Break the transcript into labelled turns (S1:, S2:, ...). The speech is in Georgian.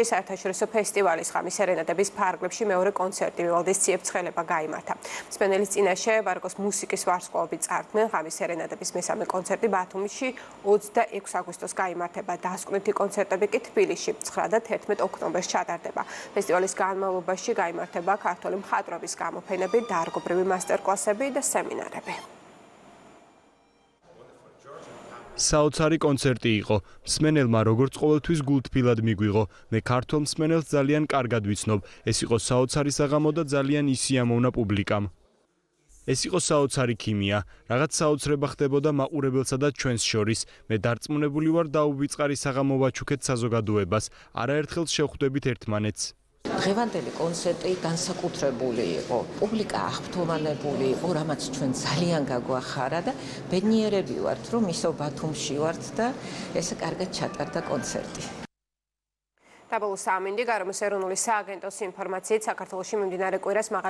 S1: საერთაშორისო ფესტივალის ღამის სერენადების ფარგლებში მეორე კონცერტი ვილდის ციებ-ცხელება გაიმართა. მსმენელის წინაშე ბაროკოს მუსიკის ვარსკვლავები წარდგნენ. ღამის სერენადების მესამე კონცერტი ბათუმში 26 აგვისტოს გაიმართება. დასკვნითი კონცერტები კი თბილისში 9 და 11 ოქტომბერს ჩატარდება. ფესტივალის განმავლობაში გაიმართება ქართული მხატვრობის გამოფენები, დარგობრივი მასტერკლასები და სემინარები.
S2: საოცარი კონცერტი იყო. მსმენელმა როგორც ყოველთვის გულთბილად მიგვიღო. მე ქართულ მსმენელს ძალიან კარგად ვიცნობ. ეს იყო საოცარი საღამო და ძალიან ისიამოვნა პუბლიკამ. ეს იყო საოცარი ქიმია. რაღაც საოცრება ხდებოდა მაყურებელსა და ჩვენს შორის. მე დარწმუნებული ვარ დაუვიწყარი საღამო ვაჩუქეთ საზოგადოებას. არაერთხელ შევხვდებით ერთმანეთს.
S3: დღევანდელი კონცერტი განსაკუთრებული იყო. პუბლიკა აღფრთოვანებული იყო, რამაც ჩვენ ძალიან გაგვახარა და ბედნიერები ვართ, რომ ისევ ბათუმში ვართ და ესე კარგად ჩატარდა კონცერტი.
S1: დაბოლოს ამინდი გარემოს ეროვნული სააგენტოს ინფორმაციით საქართველოში მიმდინარე კვირას მაღალი